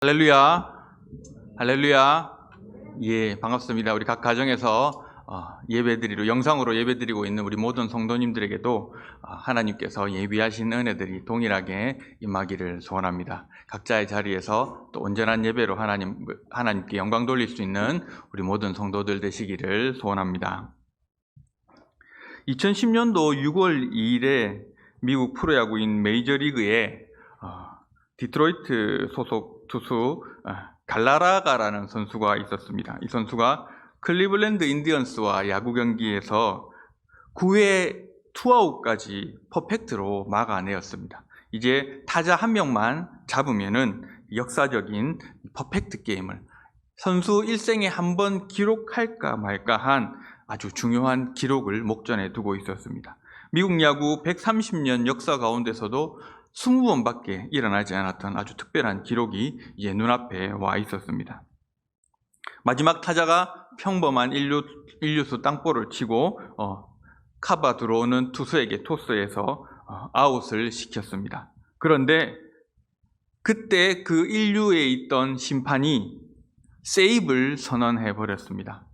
할렐루야, 할렐루야. 예, 반갑습니다. 우리 각 가정에서 예배드리고 영상으로 예배드리고 있는 우리 모든 성도님들에게도 하나님께서 예비하신 은혜들이 동일하게 임하기를 소원합니다. 각자의 자리에서 또 온전한 예배로 하나님께 영광 돌릴 수 있는 우리 모든 성도들 되시기를 소원합니다. 2010년도 6월 2일에 미국 프로야구인 메이저리그에 디트로이트 소속 투수 갈라라가라는 선수가 있었습니다. 이 선수가 클리블랜드 인디언스와 야구 경기에서 9회 투아웃까지 퍼펙트로 막아내었습니다. 이제 타자 한 명만 잡으면은 역사적인 퍼펙트 게임을 선수 일생에 한 번 기록할까 말까 한 아주 중요한 기록을 목전에 두고 있었습니다. 미국 야구 130년 역사 가운데서도 20번밖에 일어나지 않았던 아주 특별한 기록이 이제 눈앞에 와 있었습니다. 마지막 타자가 평범한 일루수 땅볼을 치고 카바 들어오는 투수에게 토스해서 아웃을 시켰습니다. 그런데 그때 그 인류에 있던 심판이 세이브를 선언해 버렸습니다.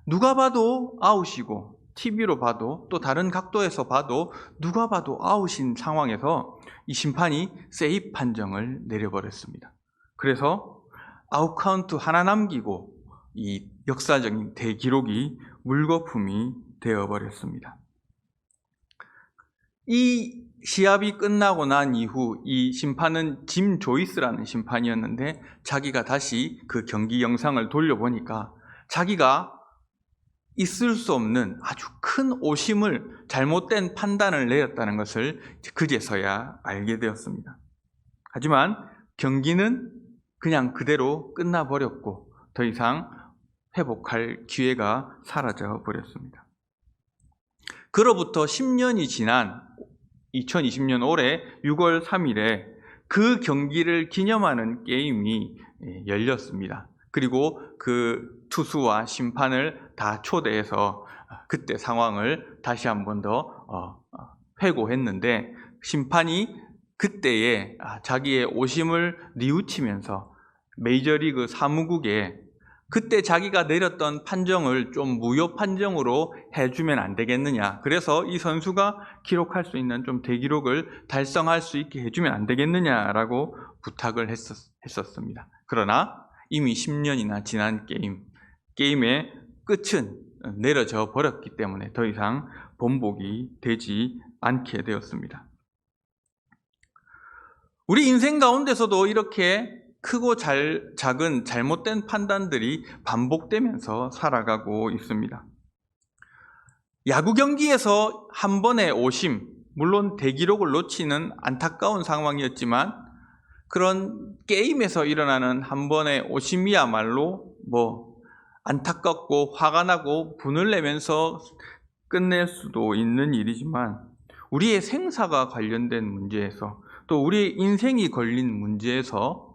누가 봐도 아웃이고 TV로 봐도 또 다른 각도에서 봐도 누가 봐도 아웃인 상황에서 이 심판이 세이브 판정을 내려버렸습니다. 그래서 아웃 카운트 하나 남기고 이 역사적인 대기록이 물거품이 되어버렸습니다. 이 시합이 끝나고 난 이후 이 심판은 짐 조이스라는 심판이었는데 자기가 다시 그 경기 영상을 돌려보니까 자기가 있을 수 없는 아주 큰 오심을 잘못된 판단을 내렸다는 것을 그제서야 알게 되었습니다. 하지만 경기는 그냥 그대로 끝나버렸고 더 이상 회복할 기회가 사라져 버렸습니다. 그로부터 10년이 지난 2020년 올해 6월 3일에 그 경기를 기념하는 게임이 열렸습니다. 그리고 그 투수와 심판을 다 초대해서 그때 상황을 다시 한 번 더 회고했는데 심판이 그때에 자기의 오심을 뉘우치면서 메이저리그 사무국에 그때 자기가 내렸던 판정을 좀 무효 판정으로 해주면 안 되겠느냐. 그래서 이 선수가 기록할 수 있는 좀 대기록을 달성할 수 있게 해주면 안 되겠느냐라고 부탁을 했었습니다. 그러나 이미 10년이나 지난 게임의 끝은 내려져 버렸기 때문에 더 이상 번복이 되지 않게 되었습니다. 우리 인생 가운데서도 이렇게 크고 작은 잘못된 판단들이 반복되면서 살아가고 있습니다. 야구 경기에서 한 번의 오심, 물론 대기록을 놓치는 안타까운 상황이었지만 그런 게임에서 일어나는 한 번의 오심이야말로 안타깝고 화가 나고 분을 내면서 끝낼 수도 있는 일이지만 우리의 생사가 관련된 문제에서 또 우리의 인생이 걸린 문제에서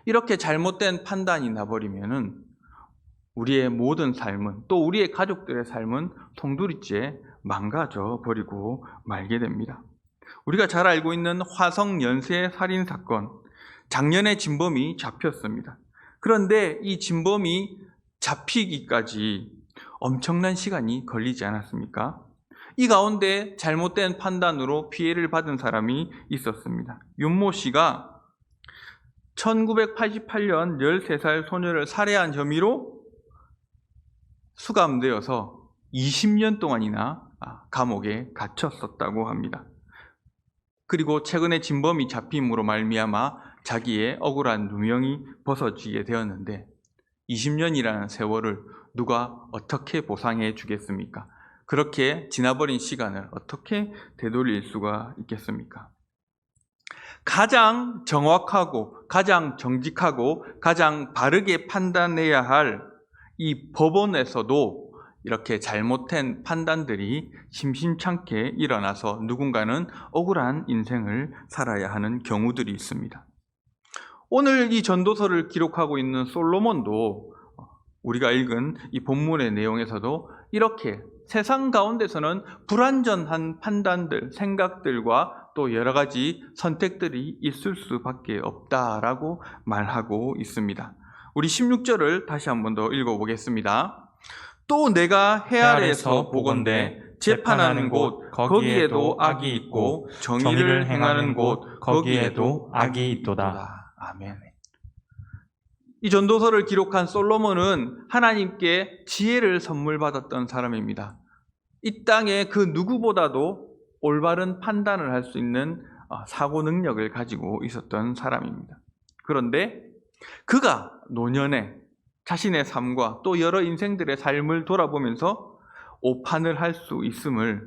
이렇게 잘못된 판단이 나버리면은 우리의 모든 삶은 또 우리의 가족들의 삶은 송두리째 망가져 버리고 말게 됩니다. 우리가 잘 알고 있는 화성 연쇄 살인 사건, 작년에 진범이 잡혔습니다. 그런데 이 진범이 잡히기까지 엄청난 시간이 걸리지 않았습니까? 이 가운데 잘못된 판단으로 피해를 받은 사람이 있었습니다. 윤모 씨가 1988년 13살 소녀를 살해한 혐의로 수감되어서 20년 동안이나 감옥에 갇혔었다고 합니다. 그리고 최근에 진범이 잡힘으로 말미암아 자기의 억울한 누명이 벗어지게 되었는데 20년이라는 세월을 누가 어떻게 보상해 주겠습니까? 그렇게 지나버린 시간을 어떻게 되돌릴 수가 있겠습니까? 가장 정확하고 가장 정직하고 가장 바르게 판단해야 할 이 법원에서도 이렇게 잘못된 판단들이 심심찮게 일어나서 누군가는 억울한 인생을 살아야 하는 경우들이 있습니다. 오늘 이 전도서를 기록하고 있는 솔로몬도 우리가 읽은 이 본문의 내용에서도 이렇게 세상 가운데서는 불완전한 판단들, 생각들과 또 여러 가지 선택들이 있을 수밖에 없다라고 말하고 있습니다. 우리 16절을 다시 한 번 더 읽어보겠습니다. 또 내가 해 아래에서 보건대 재판하는 곳 거기에도 악이 있고 정의를 행하는 곳 거기에도 악이 있도다. 아멘. 이 전도서를 기록한 솔로몬은 하나님께 지혜를 선물 받았던 사람입니다. 이 땅에 그 누구보다도 올바른 판단을 할 수 있는 사고 능력을 가지고 있었던 사람입니다. 그런데 그가 노년에 자신의 삶과 또 여러 인생들의 삶을 돌아보면서 오판을 할 수 있음을,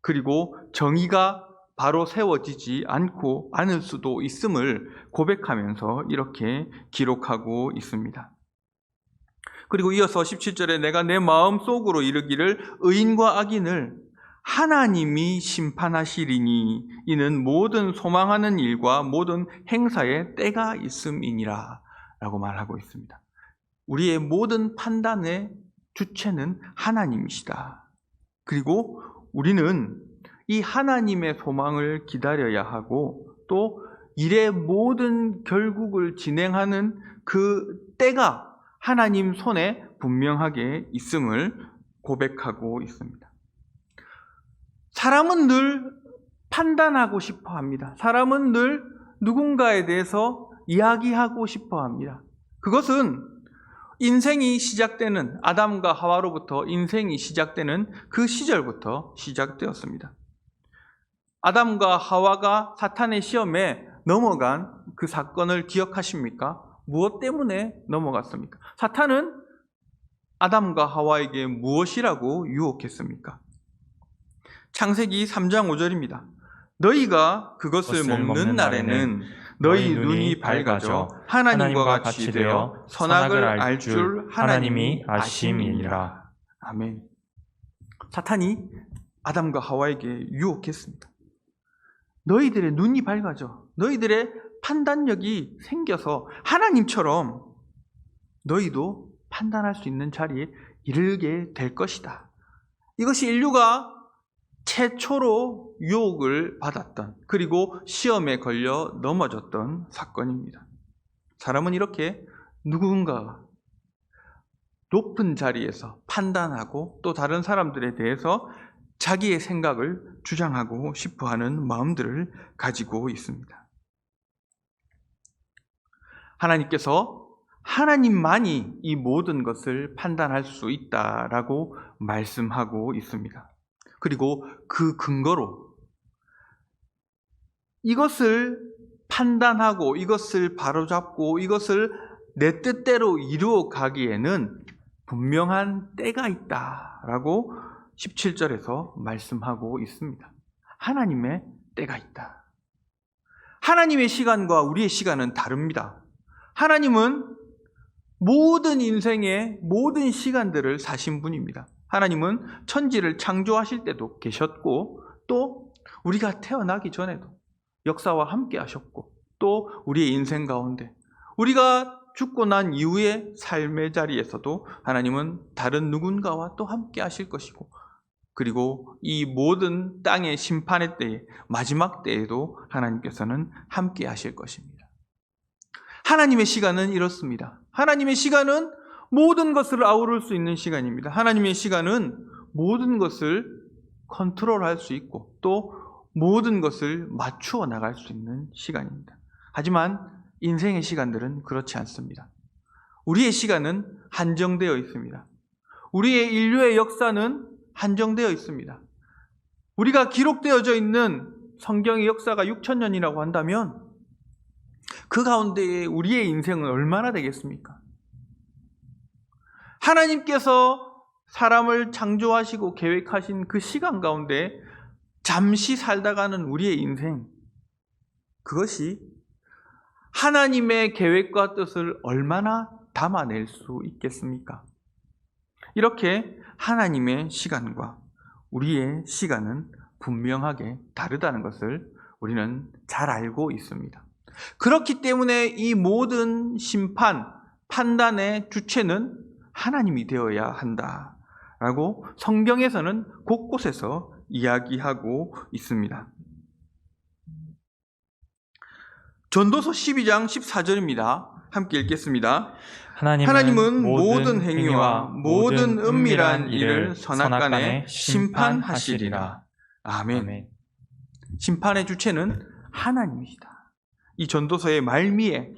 그리고 정의가 바로 세워지지 않을 수도 있음을 고백하면서 이렇게 기록하고 있습니다. 그리고 이어서 17절에 내가 내 마음속으로 이르기를 의인과 악인을 하나님이 심판하시리니 이는 모든 소망하는 일과 모든 행사에 때가 있음이니라 라고 말하고 있습니다. 우리의 모든 판단의 주체는 하나님이시다. 그리고 우리는 이 하나님의 소망을 기다려야 하고 또 일의 모든 결국을 진행하는 그 때가 하나님 손에 분명하게 있음을 고백하고 있습니다. 사람은 늘 판단하고 싶어 합니다. 사람은 늘 누군가에 대해서 이야기하고 싶어 합니다. 그것은 인생이 시작되는, 아담과 하와로부터 인생이 시작되는 그 시절부터 시작되었습니다. 아담과 하와가 사탄의 시험에 넘어간 그 사건을 기억하십니까? 무엇 때문에 넘어갔습니까? 사탄은 아담과 하와에게 무엇이라고 유혹했습니까? 창세기 3장 5절입니다. 너희가 그것을 먹는 날에는 너희 눈이 밝아져 하나님과 같이 되어 선악을 알 줄 하나님이 아심이니라. 아멘. 사탄이 아담과 하와에게 유혹했습니다. 너희들의 눈이 밝아져, 너희들의 판단력이 생겨서 하나님처럼 너희도 판단할 수 있는 자리에 이르게 될 것이다. 이것이 인류가 최초로 유혹을 받았던, 그리고 시험에 걸려 넘어졌던 사건입니다. 사람은 이렇게 누군가 높은 자리에서 판단하고 또 다른 사람들에 대해서 자기의 생각을 주장하고 싶어하는 마음들을 가지고 있습니다. 하나님께서 하나님만이 이 모든 것을 판단할 수 있다라고 말씀하고 있습니다. 그리고 그 근거로 이것을 판단하고 이것을 바로잡고 이것을 내 뜻대로 이루어 가기에는 분명한 때가 있다라고 17절에서 말씀하고 있습니다. 하나님의 때가 있다. 하나님의 시간과 우리의 시간은 다릅니다. 하나님은 모든 인생의 모든 시간들을 사신 분입니다. 하나님은 천지를 창조하실 때도 계셨고 또 우리가 태어나기 전에도 역사와 함께 하셨고 또 우리의 인생 가운데 우리가 죽고 난 이후의 삶의 자리에서도 하나님은 다른 누군가와 또 함께 하실 것이고, 그리고 이 모든 땅의 심판의 때에, 마지막 때에도 하나님께서는 함께 하실 것입니다. 하나님의 시간은 이렇습니다. 하나님의 시간은 모든 것을 아우를 수 있는 시간입니다. 하나님의 시간은 모든 것을 컨트롤할 수 있고 또 모든 것을 맞추어 나갈 수 있는 시간입니다. 하지만 인생의 시간들은 그렇지 않습니다. 우리의 시간은 한정되어 있습니다. 우리의 인류의 역사는 한정되어 있습니다. 우리가 기록되어져 있는 성경의 역사가 6,000년이라고 한다면 그 가운데에 우리의 인생은 얼마나 되겠습니까? 하나님께서 사람을 창조하시고 계획하신 그 시간 가운데 잠시 살다가는 우리의 인생, 그것이 하나님의 계획과 뜻을 얼마나 담아낼 수 있겠습니까? 이렇게 하나님의 시간과 우리의 시간은 분명하게 다르다는 것을 우리는 잘 알고 있습니다. 그렇기 때문에 이 모든 심판, 판단의 주체는 하나님이 되어야 한다라고 성경에서는 곳곳에서 이야기하고 있습니다. 전도서 12장 14절입니다. 함께 읽겠습니다. 하나님은 모든 행위와 모든 은밀한 일을 선악간에 심판하시리라. 아멘. 심판의 주체는 하나님이시다. 이 전도서의 말미에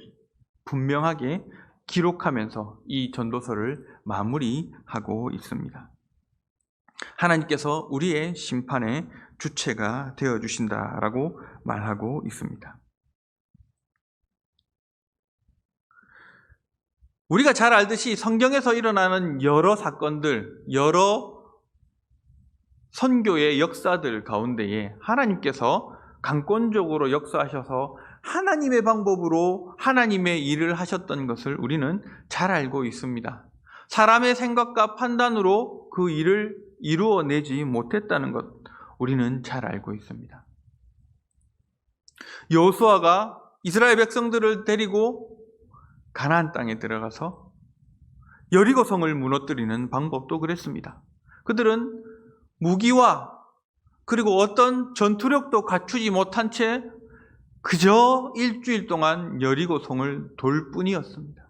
분명하게 기록하면서 이 전도서를 마무리하고 있습니다. 하나님께서 우리의 심판의 주체가 되어주신다라고 말하고 있습니다. 우리가 잘 알듯이 성경에서 일어나는 여러 사건들, 여러 선교의 역사들 가운데에 하나님께서 강권적으로 역사하셔서 하나님의 방법으로 하나님의 일을 하셨던 것을 우리는 잘 알고 있습니다. 사람의 생각과 판단으로 그 일을 이루어내지 못했다는 것 우리는 잘 알고 있습니다. 여호수아가 이스라엘 백성들을 데리고 가나안 땅에 들어가서 여리고 성을 무너뜨리는 방법도 그랬습니다. 그들은 무기와 그리고 어떤 전투력도 갖추지 못한 채 그저 일주일 동안 여리고 성을 돌 뿐이었습니다.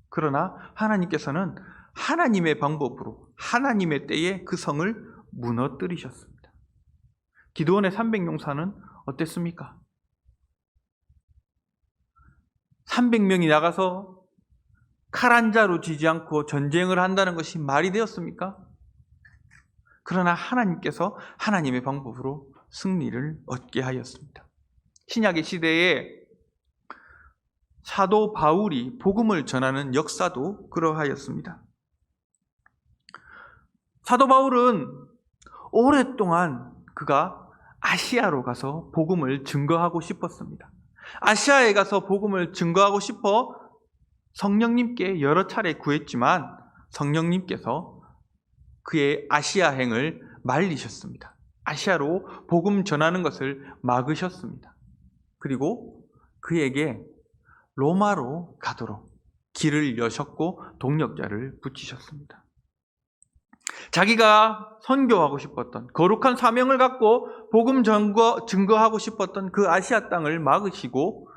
그러나 하나님께서는 하나님의 방법으로 하나님의 때에 그 성을 무너뜨리셨습니다. 기드온의 300용사는 어땠습니까? 300명이 나가서 칼 한 자루 지지 않고 전쟁을 한다는 것이 말이 되었습니까? 그러나 하나님께서 하나님의 방법으로 승리를 얻게 하였습니다. 신약의 시대에 사도 바울이 복음을 전하는 역사도 그러하였습니다. 사도 바울은 오랫동안 그가 아시아로 가서 복음을 증거하고 싶었습니다. 아시아에 가서 복음을 증거하고 싶어 성령님께 여러 차례 구했지만 성령님께서 그의 아시아행을 말리셨습니다. 아시아로 복음 전하는 것을 막으셨습니다. 그리고 그에게 로마로 가도록 길을 여셨고 동력자를 붙이셨습니다. 자기가 선교하고 싶었던 거룩한 사명을 갖고 복음 증거하고 싶었던 그 아시아 땅을 막으시고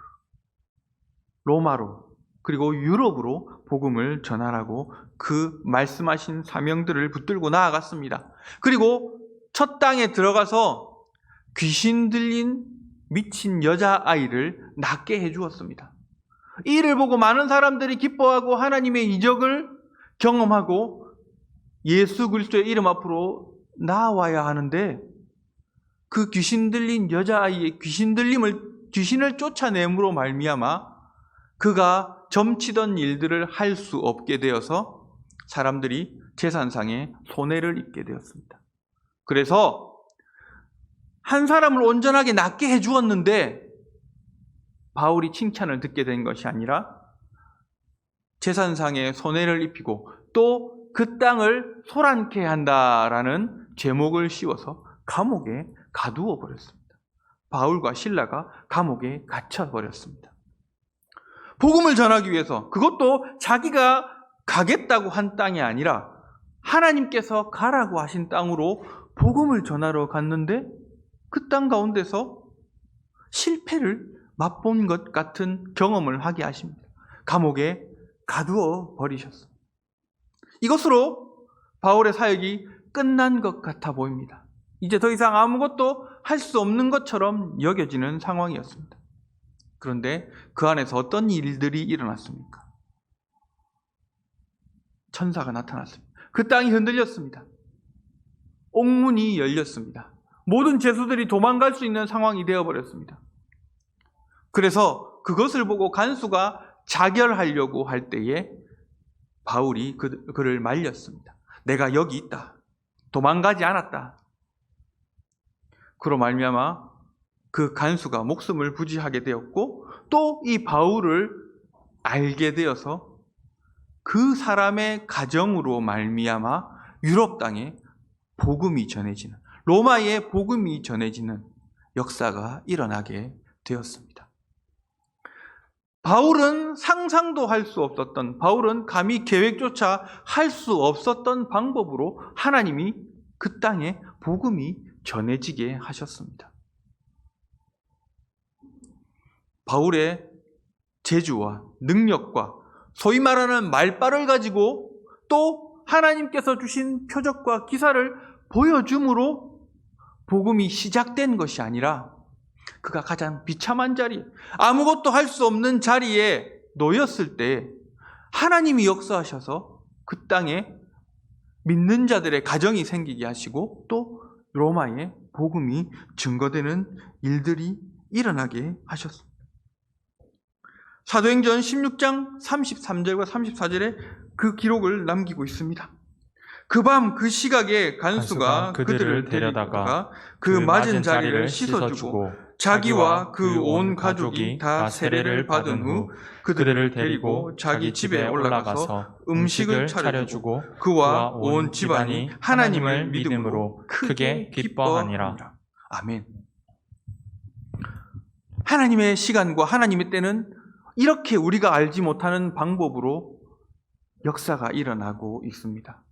로마로 그리고 유럽으로 복음을 전하라고 그 말씀하신 사명들을 붙들고 나아갔습니다. 그리고 첫 땅에 들어가서 귀신 들린 미친 여자아이를 낫게 해주었습니다. 이 일을 보고 많은 사람들이 기뻐하고 하나님의 이적을 경험하고 예수 그리스도의 이름 앞으로 나와야 하는데 그 귀신 들린 여자아이의 귀신을 쫓아냄으로 말미암아 그가 점치던 일들을 할 수 없게 되어서 사람들이 재산상의 손해를 입게 되었습니다. 그래서 한 사람을 온전하게 낫게 해주었는데 바울이 칭찬을 듣게 된 것이 아니라 재산상의 손해를 입히고 또 그 땅을 소란케 한다라는 제목을 씌워서 감옥에 가두어 버렸습니다. 바울과 실라가 감옥에 갇혀 버렸습니다. 복음을 전하기 위해서 그것도 자기가 가겠다고 한 땅이 아니라 하나님께서 가라고 하신 땅으로 복음을 전하러 갔는데 그 땅 가운데서 실패를 맛본 것 같은 경험을 하게 하십니다. 감옥에 가두어 버리셨습니다. 이것으로 바울의 사역이 끝난 것 같아 보입니다. 이제 더 이상 아무것도 할 수 없는 것처럼 여겨지는 상황이었습니다. 그런데 그 안에서 어떤 일들이 일어났습니까? 천사가 나타났습니다. 그 땅이 흔들렸습니다. 옥문이 열렸습니다. 모든 죄수들이 도망갈 수 있는 상황이 되어버렸습니다. 그래서 그것을 보고 간수가 자결하려고 할 때에 바울이 그를 말렸습니다. 내가 여기 있다. 도망가지 않았다. 그로 말미암아 그 간수가 목숨을 부지하게 되었고 또 이 바울을 알게 되어서 그 사람의 가정으로 말미암아 유럽 땅에 복음이 전해지는 로마의 복음이 전해지는 역사가 일어나게 되었습니다. 바울은 상상도 할 수 없었던 바울은 감히 계획조차 할 수 없었던 방법으로 하나님이 그 땅에 복음이 전해지게 하셨습니다. 바울의 재주와 능력과 소위 말하는 말빨을 가지고 또 하나님께서 주신 표적과 기사를 보여줌으로 복음이 시작된 것이 아니라 그가 가장 비참한 자리, 아무것도 할 수 없는 자리에 놓였을 때 하나님이 역사하셔서 그 땅에 믿는 자들의 가정이 생기게 하시고 또 로마에 복음이 증거되는 일들이 일어나게 하셨습니다. 사도행전 16장 33절과 34절에 그 기록을 남기고 있습니다. 그 밤 그 시각에 간수가 그들을 데려다가 그 맞은 자리를 씻어주고 자기와 그 온 가족이 다 세례를 받은 후 그들을 데리고 자기 집에 올라가서 음식을 차려주고 그와 온 집안이 하나님을 믿음으로 크게 기뻐하니라. 아멘. 하나님의 시간과 하나님의 때는 이렇게 우리가 알지 못하는 방법으로 역사가 일어나고 있습니다.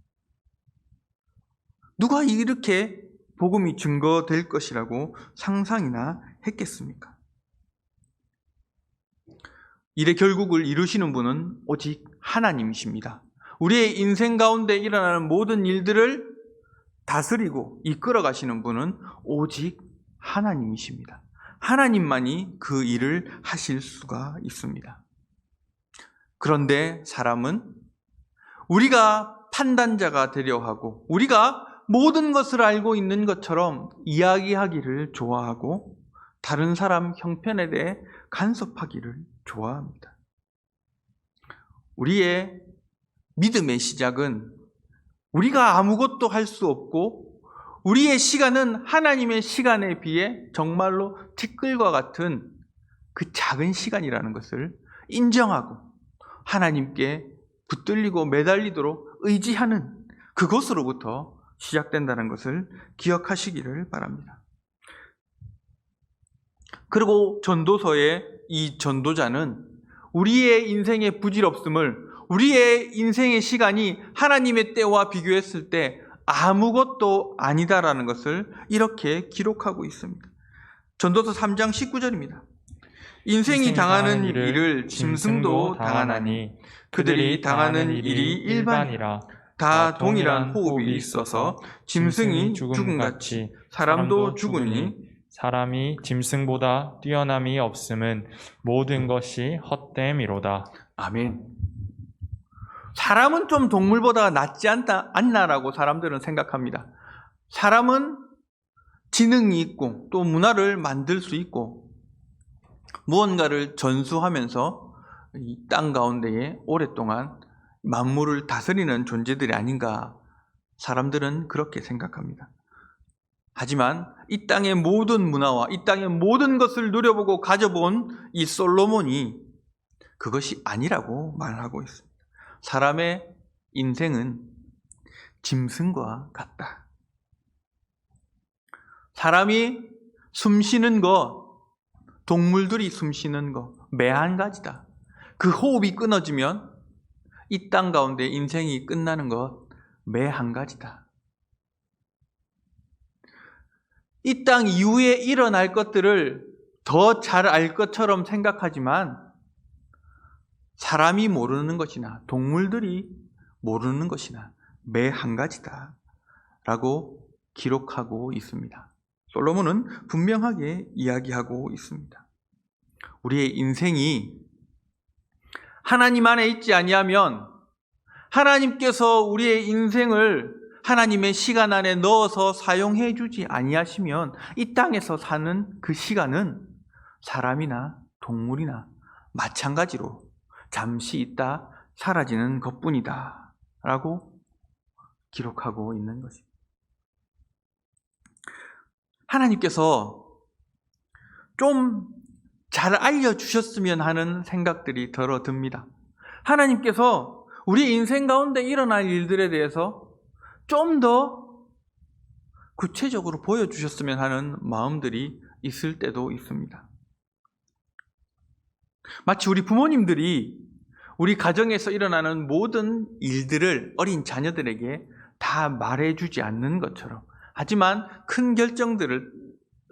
누가 이렇게 복음이 증거될 것이라고 상상이나 했겠습니까? 일의 결국을 이루시는 분은 오직 하나님이십니다. 우리의 인생 가운데 일어나는 모든 일들을 다스리고 이끌어 가시는 분은 오직 하나님이십니다. 하나님만이 그 일을 하실 수가 있습니다. 그런데 사람은 우리가 판단자가 되려 하고 우리가 모든 것을 알고 있는 것처럼 이야기하기를 좋아하고 다른 사람 형편에 대해 간섭하기를 좋아합니다. 우리의 믿음의 시작은 우리가 아무것도 할 수 없고 우리의 시간은 하나님의 시간에 비해 정말로 티끌과 같은 그 작은 시간이라는 것을 인정하고 하나님께 붙들리고 매달리도록 의지하는 그것으로부터 시작된다는 것을 기억하시기를 바랍니다. 그리고 전도서의 이 전도자는 우리의 인생의 부질없음을, 우리의 인생의 시간이 하나님의 때와 비교했을 때 아무것도 아니다라는 것을 이렇게 기록하고 있습니다. 전도서 3장 19절입니다. 인생이 당하는 일을 짐승도 당하나니 그들이 당하는 일이 일반이라. 다 동일한 호흡이 있어서 짐승이 죽음같이 사람도 죽으니 사람이 짐승보다 뛰어남이 없음은 모든 것이 헛됨이로다. 아멘. 사람은 좀 동물보다 낫지 않나라고 사람들은 생각합니다. 사람은 지능이 있고 또 문화를 만들 수 있고 무언가를 전수하면서 이 땅 가운데에 오랫동안 만물을 다스리는 존재들이 아닌가 사람들은 그렇게 생각합니다. 하지만 이 땅의 모든 문화와 이 땅의 모든 것을 누려보고 가져본 이 솔로몬이 그것이 아니라고 말하고 있습니다. 사람의 인생은 짐승과 같다. 사람이 숨쉬는 것, 동물들이 숨쉬는 것, 매 한 가지다. 그 호흡이 끊어지면 이 땅 가운데 인생이 끝나는 것 매 한 가지다. 이 땅 이후에 일어날 것들을 더 잘 알 것처럼 생각하지만 사람이 모르는 것이나 동물들이 모르는 것이나 매 한 가지다 라고 기록하고 있습니다. 솔로몬은 분명하게 이야기하고 있습니다. 우리의 인생이 하나님 안에 있지 아니하면 하나님께서 우리의 인생을 하나님의 시간 안에 넣어서 사용해 주지 아니하시면 이 땅에서 사는 그 시간은 사람이나 동물이나 마찬가지로 잠시 있다 사라지는 것뿐이다 라고 기록하고 있는 것입니다. 하나님께서 좀 잘 알려주셨으면 하는 생각들이 들어듭니다. 하나님께서 우리 인생 가운데 일어날 일들에 대해서 좀 더 구체적으로 보여주셨으면 하는 마음들이 있을 때도 있습니다. 마치 우리 부모님들이 우리 가정에서 일어나는 모든 일들을 어린 자녀들에게 다 말해주지 않는 것처럼, 하지만 큰 결정들을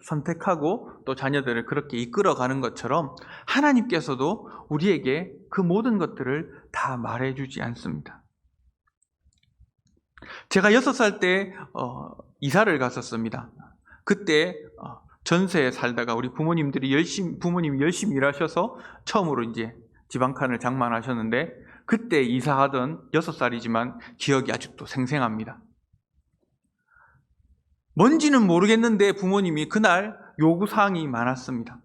선택하고 또 자녀들을 그렇게 이끌어가는 것처럼 하나님께서도 우리에게 그 모든 것들을 다 말해주지 않습니다. 제가 6살 때 이사를 갔었습니다. 그때 전세에 살다가 우리 부모님이 열심히 일하셔서 처음으로 이제 집 한 칸을 장만하셨는데, 그때 이사하던 6살이지만 기억이 아직도 생생합니다. 뭔지는 모르겠는데 부모님이 그날 요구사항이 많았습니다.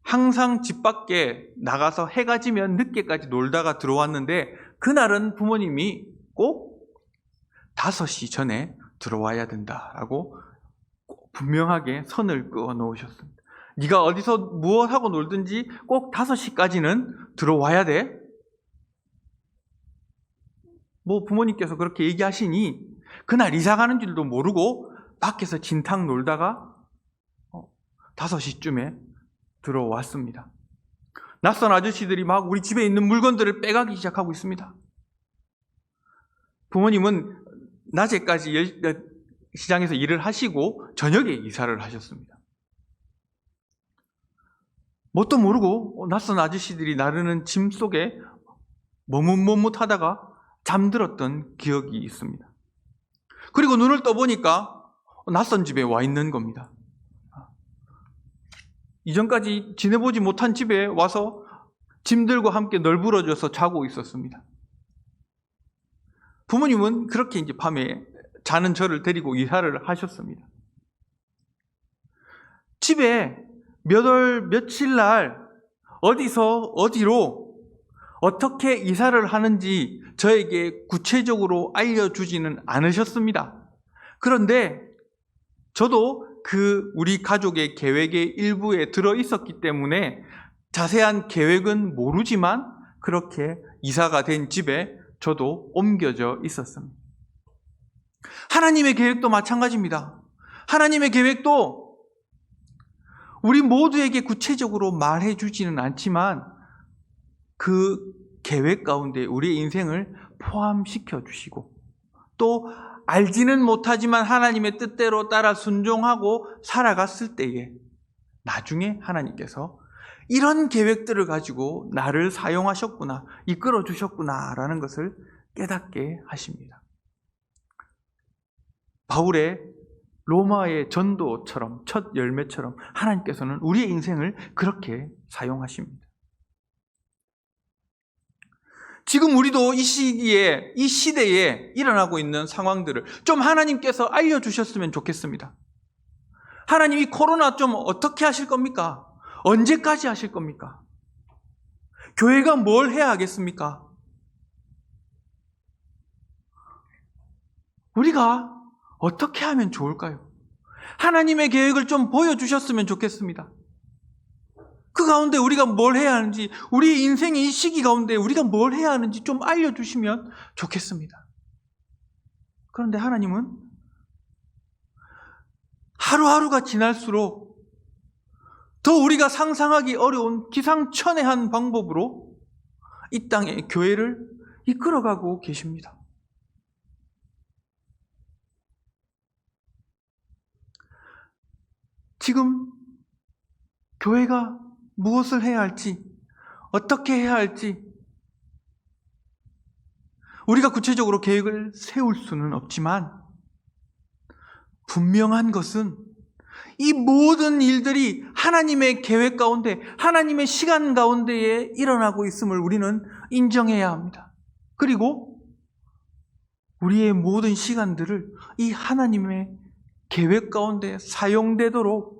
항상 집 밖에 나가서 해가 지면 늦게까지 놀다가 들어왔는데, 그날은 부모님이 꼭 5시 전에 들어와야 된다라고 분명하게 선을 그어 놓으셨습니다. 네가 어디서 무엇하고 놀든지 꼭 5시까지는 들어와야 돼. 부모님께서 그렇게 얘기하시니 그날 이사 가는 줄도 모르고 밖에서 진탕 놀다가 5시쯤에 들어왔습니다. 낯선 아저씨들이 막 우리 집에 있는 물건들을 빼가기 시작하고 있습니다. 부모님은 낮에까지 시장에서 일을 하시고 저녁에 이사를 하셨습니다. 뭣도 모르고 낯선 아저씨들이 나르는 짐 속에 머뭇머뭇하다가 잠들었던 기억이 있습니다. 그리고 눈을 떠보니까 낯선 집에 와 있는 겁니다. 이전까지 지내보지 못한 집에 와서 짐들과 함께 널브러져서 자고 있었습니다. 부모님은 그렇게 이제 밤에 자는 저를 데리고 이사를 하셨습니다. 집에 몇 월 며칠 날 어디서 어디로 어떻게 이사를 하는지 저에게 구체적으로 알려주지는 않으셨습니다. 그런데 저도 우리 가족의 계획의 일부에 들어 있었기 때문에 자세한 계획은 모르지만 그렇게 이사가 된 집에 저도 옮겨져 있었습니다. 하나님의 계획도 마찬가지입니다. 하나님의 계획도 우리 모두에게 구체적으로 말해주지는 않지만 그 계획 가운데 우리의 인생을 포함시켜 주시고, 또 알지는 못하지만 하나님의 뜻대로 따라 순종하고 살아갔을 때에 나중에 하나님께서 이런 계획들을 가지고 나를 사용하셨구나, 이끌어 주셨구나 라는 것을 깨닫게 하십니다. 바울의 로마의 전도처럼, 첫 열매처럼 하나님께서는 우리의 인생을 그렇게 사용하십니다. 지금 우리도 이 시기에, 이 시대에 일어나고 있는 상황들을 좀 하나님께서 알려주셨으면 좋겠습니다. 하나님이 코로나 좀 어떻게 하실 겁니까? 언제까지 하실 겁니까? 교회가 뭘 해야 하겠습니까? 우리가 어떻게 하면 좋을까요? 하나님의 계획을 좀 보여주셨으면 좋겠습니다. 그 가운데 우리가 뭘 해야 하는지, 우리 인생의 이 시기 가운데 우리가 뭘 해야 하는지 좀 알려주시면 좋겠습니다. 그런데 하나님은 하루하루가 지날수록 더 우리가 상상하기 어려운 기상천외한 방법으로 이 땅의 교회를 이끌어가고 계십니다. 지금 교회가 무엇을 해야 할지, 어떻게 해야 할지 우리가 구체적으로 계획을 세울 수는 없지만 분명한 것은 이 모든 일들이 하나님의 계획 가운데, 하나님의 시간 가운데에 일어나고 있음을 우리는 인정해야 합니다. 그리고 우리의 모든 시간들을 이 하나님의 계획 가운데 사용되도록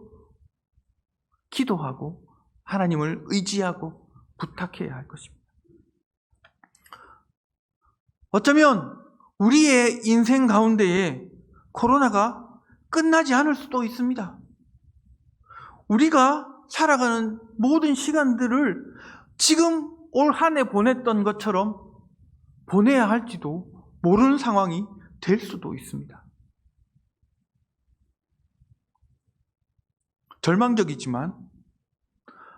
기도하고 하나님을 의지하고 부탁해야 할 것입니다. 어쩌면 우리의 인생 가운데에 코로나가 끝나지 않을 수도 있습니다. 우리가 살아가는 모든 시간들을 지금 올 한 해 보냈던 것처럼 보내야 할지도 모르는 상황이 될 수도 있습니다. 절망적이지만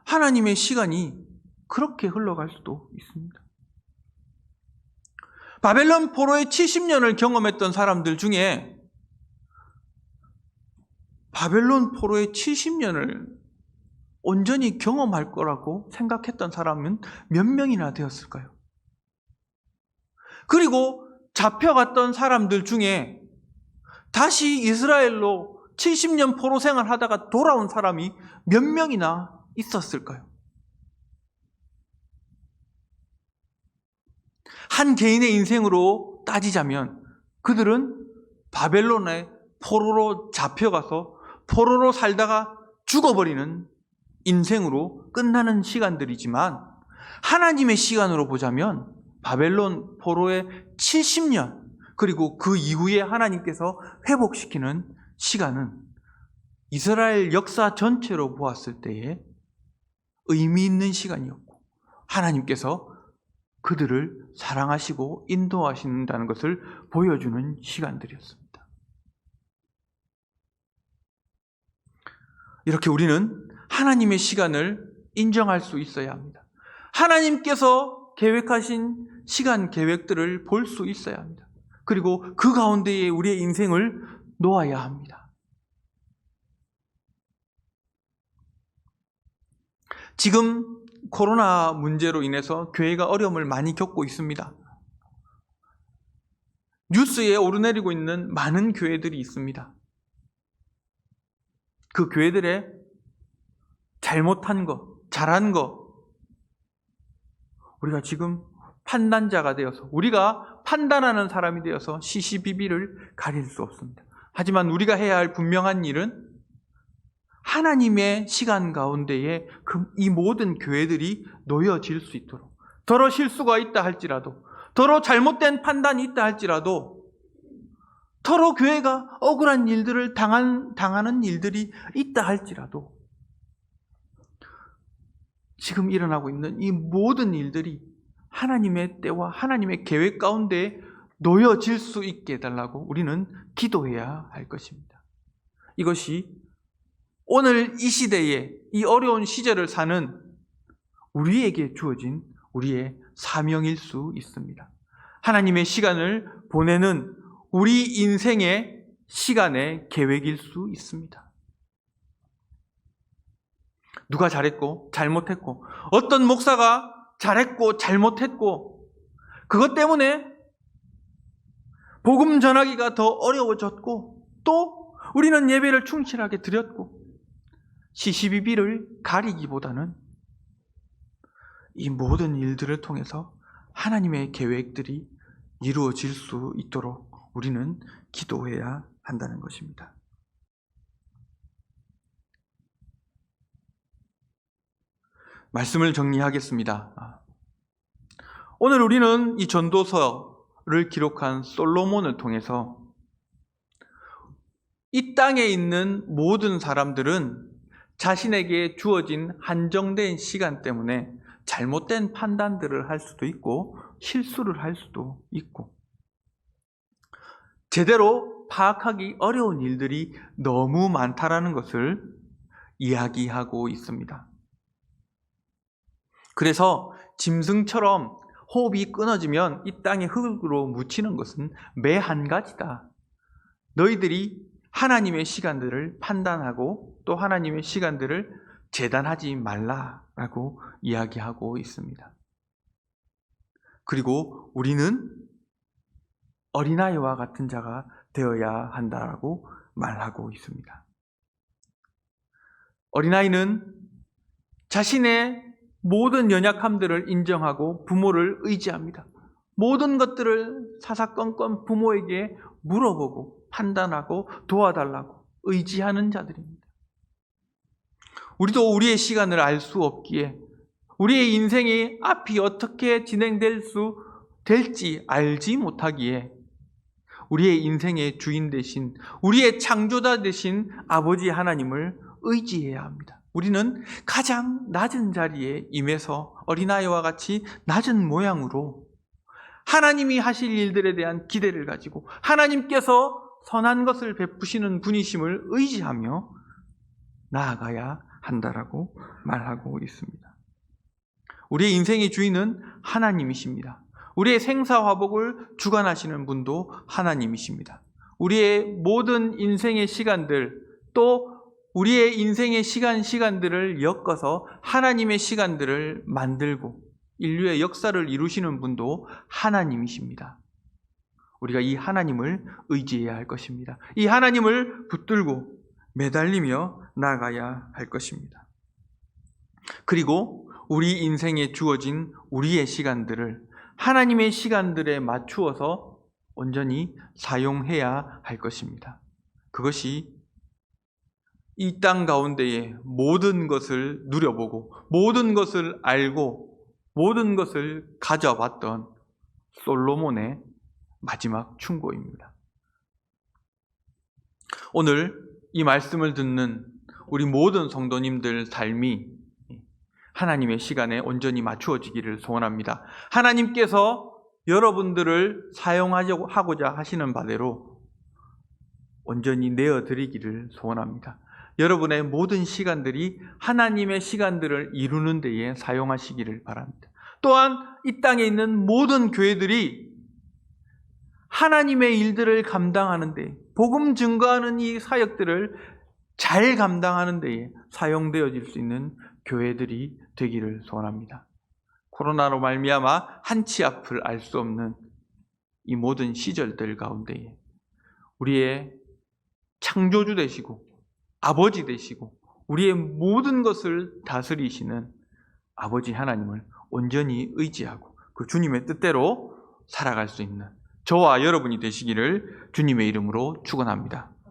하나님의 시간이 그렇게 흘러갈 수도 있습니다. 바벨론 포로의 70년을 경험했던 사람들 중에 바벨론 포로의 70년을 온전히 경험할 거라고 생각했던 사람은 몇 명이나 되었을까요? 그리고 잡혀갔던 사람들 중에 다시 이스라엘로 70년 포로 생활하다가 돌아온 사람이 몇 명이나 있었을까요? 한 개인의 인생으로 따지자면 그들은 바벨론의 포로로 잡혀가서 포로로 살다가 죽어버리는 인생으로 끝나는 시간들이지만, 하나님의 시간으로 보자면 바벨론 포로의 70년, 그리고 그 이후에 하나님께서 회복시키는 시간은 이스라엘 역사 전체로 보았을 때에 의미 있는 시간이었고, 하나님께서 그들을 사랑하시고 인도하신다는 것을 보여주는 시간들이었습니다. 이렇게 우리는 하나님의 시간을 인정할 수 있어야 합니다. 하나님께서 계획하신 시간 계획들을 볼 수 있어야 합니다. 그리고 그 가운데에 우리의 인생을 놓아야 합니다. 지금 코로나 문제로 인해서 교회가 어려움을 많이 겪고 있습니다. 뉴스에 오르내리고 있는 많은 교회들이 있습니다. 그 교회들의 잘못한 것, 잘한 것, 우리가 지금 판단자가 되어서, 우리가 판단하는 사람이 되어서 시시비비를 가릴 수 없습니다. 하지만 우리가 해야 할 분명한 일은 하나님의 시간 가운데에 이 모든 교회들이 놓여질 수 있도록, 더러 실수가 있다 할지라도, 더러 잘못된 판단이 있다 할지라도, 더러 교회가 억울한 일들을 당하는 일들이 있다 할지라도, 지금 일어나고 있는 이 모든 일들이 하나님의 때와 하나님의 계획 가운데 놓여질 수 있게 해달라고 우리는 기도해야 할 것입니다. 이것이 오늘 이 시대에, 이 어려운 시절을 사는 우리에게 주어진 우리의 사명일 수 있습니다. 하나님의 시간을 보내는 우리 인생의 시간의 계획일 수 있습니다. 누가 잘했고 잘못했고, 어떤 목사가 잘했고 잘못했고, 그것 때문에 복음 전하기가 더 어려워졌고, 또 우리는 예배를 충실하게 드렸고, 시시비비를 가리기보다는 이 모든 일들을 통해서 하나님의 계획들이 이루어질 수 있도록 우리는 기도해야 한다는 것입니다. 말씀을 정리하겠습니다. 오늘 우리는 이 전도서를 기록한 솔로몬을 통해서 이 땅에 있는 모든 사람들은 자신에게 주어진 한정된 시간 때문에 잘못된 판단들을 할 수도 있고 실수를 할 수도 있고, 제대로 파악하기 어려운 일들이 너무 많다라는 것을 이야기하고 있습니다. 그래서 짐승처럼 호흡이 끊어지면 이 땅의 흙으로 묻히는 것은 매 한 가지다. 너희들이 하나님의 시간들을 판단하고 또 하나님의 시간들을 재단하지 말라라고 이야기하고 있습니다. 그리고 우리는 어린아이와 같은 자가 되어야 한다라고 말하고 있습니다. 어린아이는 자신의 모든 연약함들을 인정하고 부모를 의지합니다. 모든 것들을 사사건건 부모에게 물어보고 판단하고 도와달라고 의지하는 자들입니다. 우리도 우리의 시간을 알 수 없기에, 우리의 인생이 앞이 어떻게 될지 알지 못하기에, 우리의 인생의 주인 되신, 우리의 창조자 되신 아버지 하나님을 의지해야 합니다. 우리는 가장 낮은 자리에 임해서 어린아이와 같이 낮은 모양으로 하나님이 하실 일들에 대한 기대를 가지고 하나님께서 선한 것을 베푸시는 분이심을 의지하며 나아가야 한다라고 말하고 있습니다. 우리의 인생의 주인은 하나님이십니다. 우리의 생사화복을 주관하시는 분도 하나님이십니다. 우리의 모든 인생의 시간들, 또 우리의 인생의 시간들을 엮어서 하나님의 시간들을 만들고 인류의 역사를 이루시는 분도 하나님이십니다. 우리가 이 하나님을 의지해야 할 것입니다. 이 하나님을 붙들고 매달리며 나아가야 할 것입니다. 그리고 우리 인생에 주어진 우리의 시간들을 하나님의 시간들에 맞추어서 온전히 사용해야 할 것입니다. 그것이 이 땅 가운데에 모든 것을 누려보고 모든 것을 알고 모든 것을 가져봤던 솔로몬의 마지막 충고입니다. 오늘 이 말씀을 듣는 우리 모든 성도님들 삶이 하나님의 시간에 온전히 맞추어지기를 소원합니다. 하나님께서 여러분들을 사용하고자 하시는 바대로 온전히 내어드리기를 소원합니다. 여러분의 모든 시간들이 하나님의 시간들을 이루는 데에 사용하시기를 바랍니다. 또한 이 땅에 있는 모든 교회들이 하나님의 일들을 감당하는 데, 복음 증거하는 이 사역들을 잘 감당하는 데에 사용되어질 수 있는 교회들이 되기를 소원합니다. 코로나로 말미암아 한치 앞을 알 수 없는 이 모든 시절들 가운데에 우리의 창조주 되시고 아버지 되시고 우리의 모든 것을 다스리시는 아버지 하나님을 온전히 의지하고 그 주님의 뜻대로 살아갈 수 있는 저와 여러분이 되시기를 주님의 이름으로 축원합니다.